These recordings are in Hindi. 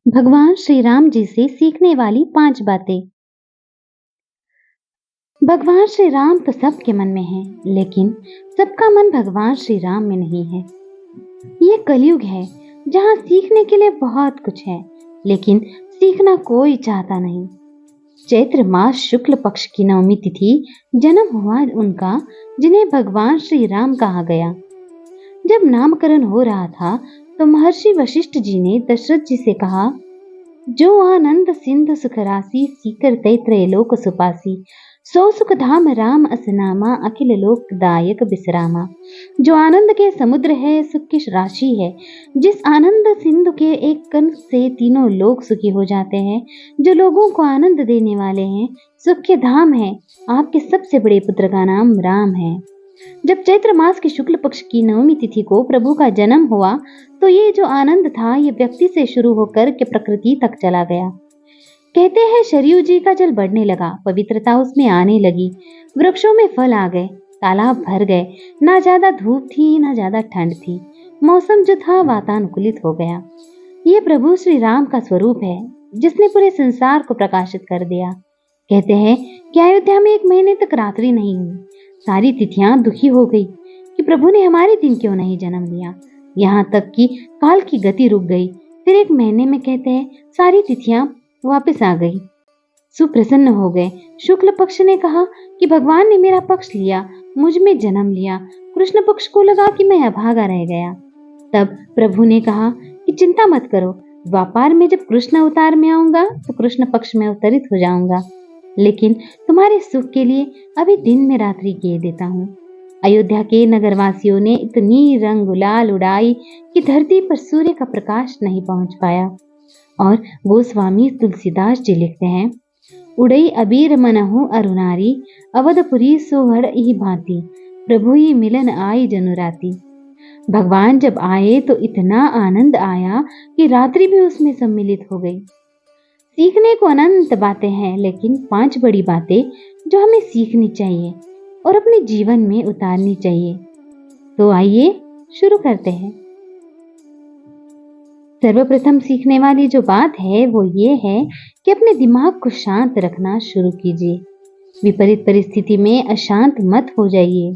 भगवान श्री राम जी से सीखने वाली 5 बातें। भगवान श्री राम तो सबके मन में है, लेकिन सबका मन भगवान श्री राम में नहीं है। ये कलयुग है जहाँ सीखने के लिए बहुत कुछ है, लेकिन सीखना कोई चाहता नहीं। चैत्र मास शुक्ल पक्ष की नवमी तिथि जन्म हुआ उनका, जिन्हें भगवान श्री राम कहा गया। जब नामकरण हो रहा था तो महर्षि वशिष्ठ जी ने दशरथ जी से कहा, जो आनंद सिंधु सुख राशि सीकर तैत्रय लोक सुपासी, सो सुख धाम राम असनामा अखिल लोक दायक विश्रामा। जो आनंद के समुद्र है, सुख की राशि है, जिस आनंद सिंधु के एक कण से तीनों लोग सुखी हो जाते हैं, जो लोगों को आनंद देने वाले हैं, सुख के धाम है, आपके सबसे बड़े पुत्र का नाम राम है। जब चैत्र मास की शुक्ल पक्ष की नवमी तिथि को प्रभु का जन्म हुआ तो ये जो आनंद था, ये व्यक्ति से शुरू होकर के प्रकृति तक चला गया। कहते हैं सरयू जी का जल बढ़ने लगा, पवित्रता उसमें आने लगी, वृक्षों में फल आ गए, तालाब भर गए, ना ज्यादा धूप थी ना ज्यादा ठंड थी, मौसम जो था वातानुकूलित हो गया। ये प्रभु श्री राम का स्वरूप है, जिसने पूरे संसार को प्रकाशित कर दिया। कहते हैं कि अयोध्या में 1 महीने तक रात्रि नहीं हुई। सारी तिथियां दुखी हो गई कि प्रभु ने हमारे दिन क्यों नहीं जन्म लिया। यहाँ तक कि काल की गति रुक गई। फिर 1 महीने में कहते हैं सारी तिथियां वापस आ गई। सुप्रसन्न हो गए। शुक्ल पक्ष ने कहा कि भगवान ने मेरा पक्ष लिया, मुझ में जन्म लिया। कृष्ण पक्ष को लगा कि मैं अभागा रह गया। तब प्रभु ने कहा कि चिंता मत करो, द्वापार में जब कृष्ण अवतार में आऊंगा तो कृष्ण पक्ष में अवतरित हो जाऊंगा, लेकिन तुम्हारे सुख के लिए अभी दिन में रात्रि किए देता हूँ। अयोध्या के नगरवासियों ने इतनी रंग गुलाल उड़ाई कि धरती पर सूर्य का प्रकाश नहीं पहुंच पाया। और गोस्वामी तुलसीदास जी लिखते हैं, उड़ई अबीर मनहु अरुणारी, अवधपुरी सोहर ही भांति, प्रभु ही मिलन आई जनुराती। भगवान जब आए तो इतना आनंद आया कि रात्रि भी उसमें सम्मिलित हो गई। सीखने को अनंत बातें हैं, लेकिन 5 बड़ी बातें जो हमें सीखनी चाहिए और अपने जीवन में उतारनी चाहिए। तो आइए शुरू करते हैं। सर्वप्रथम सीखने वाली जो बात है वो ये है कि अपने दिमाग को शांत रखना शुरू कीजिए। विपरीत परिस्थिति में अशांत मत हो जाइए।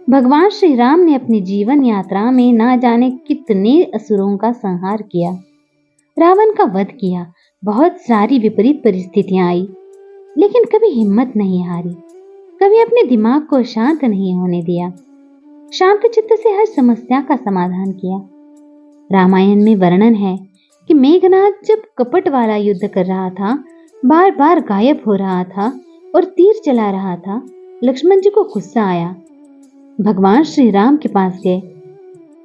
भगवान श्री राम ने अपनी जीवन यात्रा में ना जाने कितने असुरों का संहार किया, रावण का वध किया, बहुत सारी विपरीत परिस्थितियां आई, लेकिन कभी हिम्मत नहीं हारी, कभी अपने दिमाग को शांत नहीं होने दिया। शांत चित्त से हर समस्या का समाधान किया। रामायण में वर्णन है कि मेघनाद जब कपट वाला युद्ध कर रहा था, बार बार गायब हो रहा था और तीर चला रहा था, लक्ष्मण जी को गुस्सा आया। भगवान श्री राम के पास गए,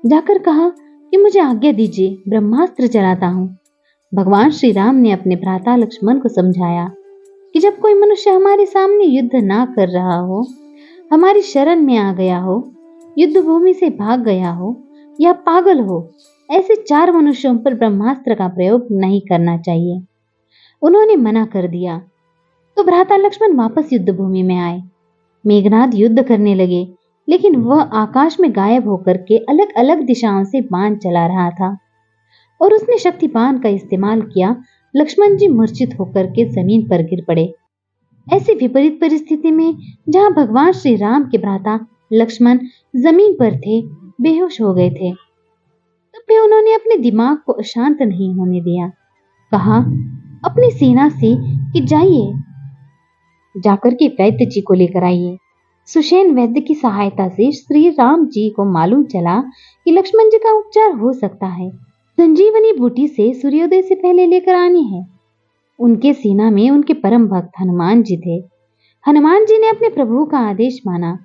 जाकर कहा कि मुझे आज्ञा दीजिए, ब्रह्मास्त्र चलाता हूँ। भगवान श्री राम ने अपने भ्राता लक्ष्मण को समझाया कि जब कोई मनुष्य हमारे सामने युद्ध ना कर रहा हो, हमारी शरण में आ गया हो, युद्ध भूमि से भाग गया हो या पागल हो, ऐसे 4 मनुष्यों पर ब्रह्मास्त्र का प्रयोग नहीं करना चाहिए। उन्होंने मना कर दिया तो भ्राता लक्ष्मण वापस युद्ध भूमि में आए। मेघनाद युद्ध करने लगे, लेकिन वह आकाश में गायब होकर के अलग अलग दिशाओं से बाण चला रहा था और उसने शक्ति बाण का इस्तेमाल किया। लक्ष्मण जी मूर्छित होकर के जमीन पर गिर पड़े। ऐसी विपरीत परिस्थिति में जहां भगवान श्री राम के भ्राता लक्ष्मण जमीन पर थे, बेहोश हो गए थे, तब भी उन्होंने अपने दिमाग को अशांत नहीं होने दिया। कहा अपनी सेना से कि जाइए, जाकर के वैद्य जी को लेकर आइए। सुषेण वैद्य की सहायता से श्री राम जी को मालूम चला कि लक्ष्मण जी का उपचार हो सकता है। संजीवनी बूटी से सूर्योदय से पहले लेकर आनी है। उनके सेना में उनके परम भक्त हनुमान जी थे। हनुमान जी ने अपने प्रभु का आदेश माना,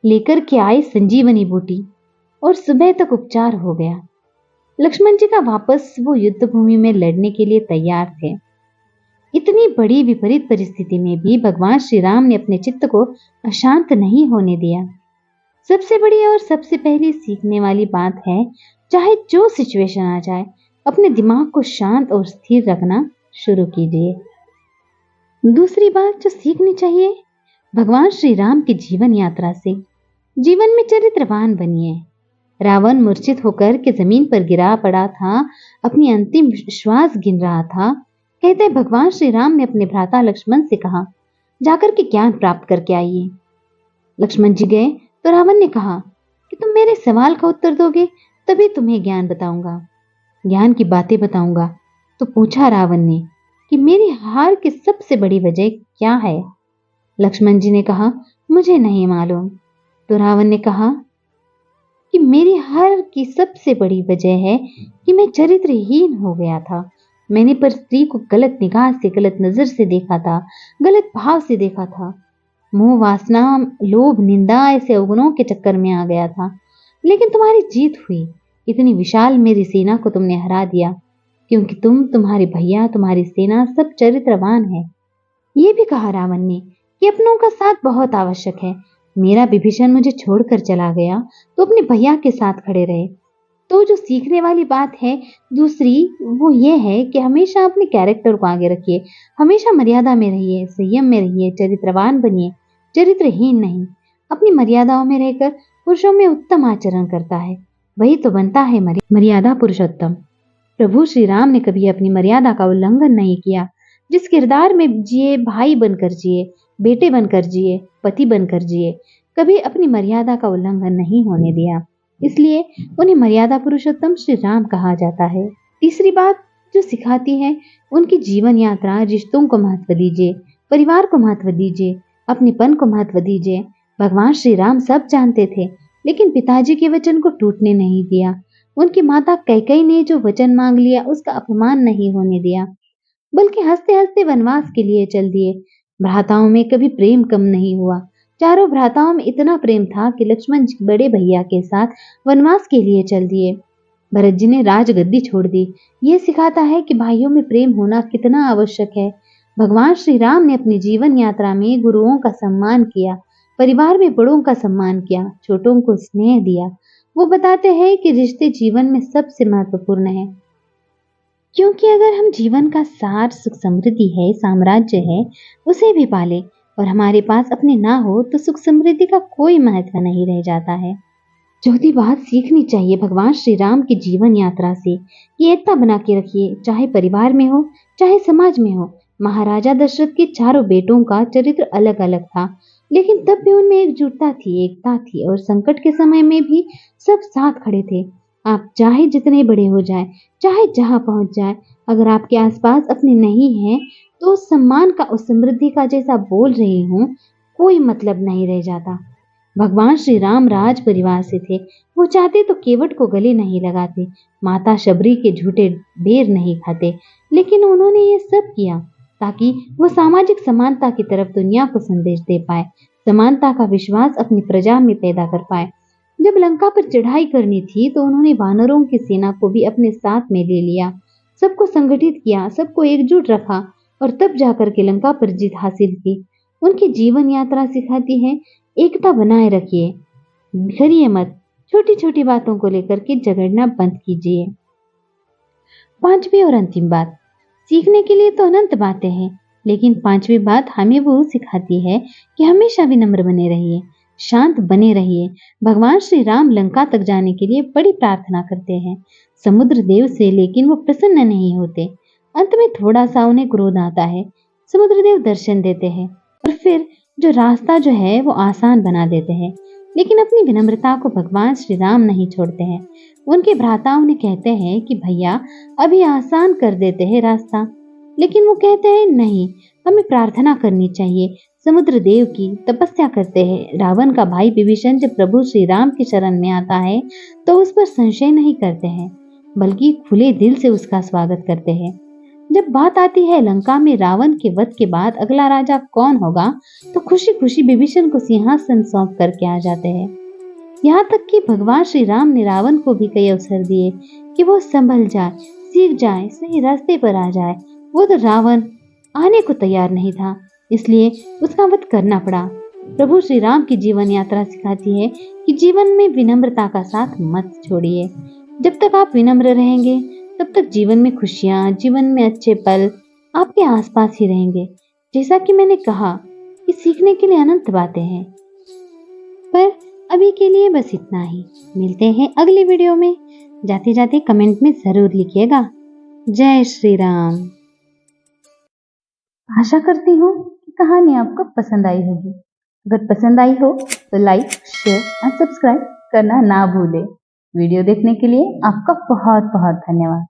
लेकर के आए संजीवनी बूटी और सुबह तक उपचार हो गया। लक्ष्मण जी का वापस वो युद्ध भूमि में लड़ने के लिए तैयार थे। इतनी बड़ी विपरीत परिस्थिति में भी भगवान श्री राम ने अपने चित्त को अशांत नहीं होने दिया। सबसे बड़ी और सबसे पहली सीखने वाली बात है, चाहे जो सिचुएशन आ जाए, अपने दिमाग को शांत और स्थिर रखना शुरू कीजिए। दूसरी बात जो सीखनी चाहिए, भगवान श्री राम की जीवन यात्रा से जीवन में चरित्रवान बनिए। रावण मूर्छित होकर के जमीन पर गिरा पड़ा था, अपनी अंतिम श्वास गिन रहा था। कहते भगवान श्री राम ने अपने भ्राता लक्ष्मण से कहा, जाकर के ज्ञान प्राप्त करके आइए। लक्ष्मण जी गए तो रावण ने कहा कि तुम मेरे सवाल का उत्तर दोगे तभी तुम्हें ज्ञान बताऊंगा, ज्ञान की बातें बताऊंगा। तो पूछा रावण ने कि मेरी हार की सबसे बड़ी वजह क्या है? लक्ष्मण जी ने कहा, मुझे नहीं मालूम। तो रावण ने कहा कि मेरी हार की सबसे बड़ी वजह है कि मैं चरित्रहीन हो गया था। मैंने पर स्त्री को गलत निगाह से, गलत नजर से देखा था, गलत भाव से देखा था। मोह, वासना, लोभ, निंदा ऐसे अवगुणों के चक्कर में आ गया था। लेकिन तुम्हारी जीत हुई। इतनी विशाल मेरी सेना को तुमने हरा दिया, क्योंकि तुम्हारे भैया, तुम्हारी सेना सब चरित्रवान है। ये भी कहा रावण ने कि अपनों का साथ बहुत आवश्यक है। मेरा विभीषण मुझे छोड़कर चला गया तो अपने भैया के साथ खड़े रहे। तो जो सीखने वाली बात है दूसरी, वो ये है कि हमेशा अपने कैरेक्टर को आगे रखिए, हमेशा मर्यादा में रहिए, संयम में रहिए, चरित्रवान बनिए, चरित्रहीन नहीं। अपनी मर्यादाओं में रहकर पुरुषों में उत्तम आचरण करता है, वही तो बनता है मर्यादा पुरुषोत्तम। प्रभु श्री राम ने कभी अपनी मर्यादा का उल्लंघन नहीं किया। जिस किरदार में जिए, भाई बनकर जिए, बेटे बनकर जिए, पति बनकर जिए, कभी अपनी मर्यादा का उल्लंघन नहीं होने दिया। इसलिए उन्हें मर्यादा पुरुषोत्तम श्री राम कहा जाता है। तीसरी बात जो सिखाती है, उनकी जीवन यात्रा, रिश्तों को महत्व दीजिए, परिवार को महत्व दीजिए, अपनेपन को महत्व दीजिए। भगवान श्री राम सब जानते थे, लेकिन पिताजी के वचन को टूटने नहीं दिया। उनकी माता कैकेयी ने जो वचन मांग लिया, उसका अपमान नहीं होने दिया, बल्कि हंसते हंसते वनवास के लिए चल दिए। भ्राताओं में कभी प्रेम कम नहीं हुआ। चारों भ्राताओं में इतना प्रेम था कि लक्ष्मण जी बड़े भैया के साथ वनवास के लिए चल दिए। भरत जी ने राजगद्दी छोड़ दी। ये सिखाता है कि भाइयों में प्रेम होना कितना आवश्यक है। भगवान श्री राम ने अपनी जीवन यात्रा में गुरुओं का सम्मान किया, परिवार में बड़ों का सम्मान किया, छोटों को स्नेह दिया। वो बताते हैं कि रिश्ते जीवन में सबसे महत्वपूर्ण है, क्योंकि अगर हम जीवन का सार, सुख समृद्धि है, साम्राज्य है, उसे भी पाले और हमारे पास अपने ना हो तो सुख समृद्धि का कोई महत्व नहीं रह जाता है। चौथी बात सीखनी चाहिए भगवान श्री राम की जीवन यात्रा से, ये एकता बना के रखिए, चाहे परिवार में हो, चाहे समाज में हो। महाराजा दशरथ के चारों बेटों का चरित्र अलग अलग था, लेकिन तब भी उनमें एकजुटता थी, एकता थी, और संकट के समय में भी सब साथ खड़े थे। आप चाहे जितने बड़े हो जाए, चाहे जहां पहुंच जाए, अगर आपके आसपास अपने नहीं है तो उस सम्मान का, उस समृद्धि का जैसा बोल रही हूँ, कोई मतलब नहीं रह जाता। भगवान श्री राम राज परिवार से थे। वो चाहते तो केवट को गले नहीं लगाते, माता शबरी के झूठे बेर नहीं खाते, लेकिन उन्होंने ये सब किया ताकि वो सामाजिक समानता की तरफ दुनिया को संदेश दे पाए, समानता का विश्वास अपनी प्रजा में पैदा कर पाए। जब लंका पर चढ़ाई करनी थी तो उन्होंने वानरों की सेना को भी अपने साथ में ले लिया, सबको संगठित किया, सबको एकजुट रखा और तब जाकर के लंका पर जीत हासिल की। उनकी जीवन यात्रा सिखाती है, एकता बनाए रखिए, बिखरिए मत, छोटी छोटी बातों को लेकर के झगड़ना बंद कीजिए। पांचवी और अंतिम बात, सीखने के लिए तो अनंत बातें हैं, लेकिन पांचवी बात हमें वो सिखाती है कि हमेशा विनम्र बने रहिए, शांत बने रहिए। भगवान श्री राम लंका तक जाने के लिए बड़ी प्रार्थना करते हैं समुद्र देव से, लेकिन वो प्रसन्न नहीं होते। अंत में थोड़ा सा उन्हें क्रोध आता है। समुद्र देव दर्शन देते हैं और फिर जो रास्ता जो है वो आसान बना देते हैं, लेकिन अपनी विनम्रता को भगवान श्री राम नहीं छोड़ते हैं। उनके भ्राता उन्हें कहते हैं कि भैया अभी आसान कर देते हैं रास्ता, लेकिन वो कहते हैं नहीं, हमें प्रार्थना करनी चाहिए। समुद्र देव की तपस्या करते हैं। रावण का भाई विभीषण जब प्रभु श्री राम की शरण में आता है तो उस पर संशय नहीं करते हैं, बल्कि खुले दिल से उसका स्वागत करते हैं। जब बात आती है लंका में रावण के वध के बाद अगला राजा कौन होगा, तो खुशी खुशी विभीषण को सिंहासन सौंप करके आ जाते हैं। यहाँ तक कि भगवान श्री राम ने रावण को भी कई अवसर दिए कि वो संभल जाए, सीख जाए, सही रास्ते पर आ जाए। वो तो रावण आने को तैयार नहीं था, इसलिए उसका वध करना पड़ा। प्रभु श्री राम की जीवन यात्रा सिखाती है कि जीवन में विनम्रता का साथ मत छोड़िए। जब तक आप विनम्र रहेंगे तब तक जीवन में खुशियां, जीवन में अच्छे पल आपके आसपास ही रहेंगे। जैसा कि मैंने कहा कि सीखने के लिए अनंत बातें हैं, पर अभी के लिए बस इतना ही। मिलते हैं अगली वीडियो में। जाते जाते कमेंट में जरूर लिखिएगा। जय श्री राम। आशा करती हूँ कि कहानी आपको पसंद आई होगी। अगर पसंद आई हो तो लाइक, शेयर और सब्सक्राइब करना ना भूलें। वीडियो देखने के लिए आपका बहुत बहुत धन्यवाद।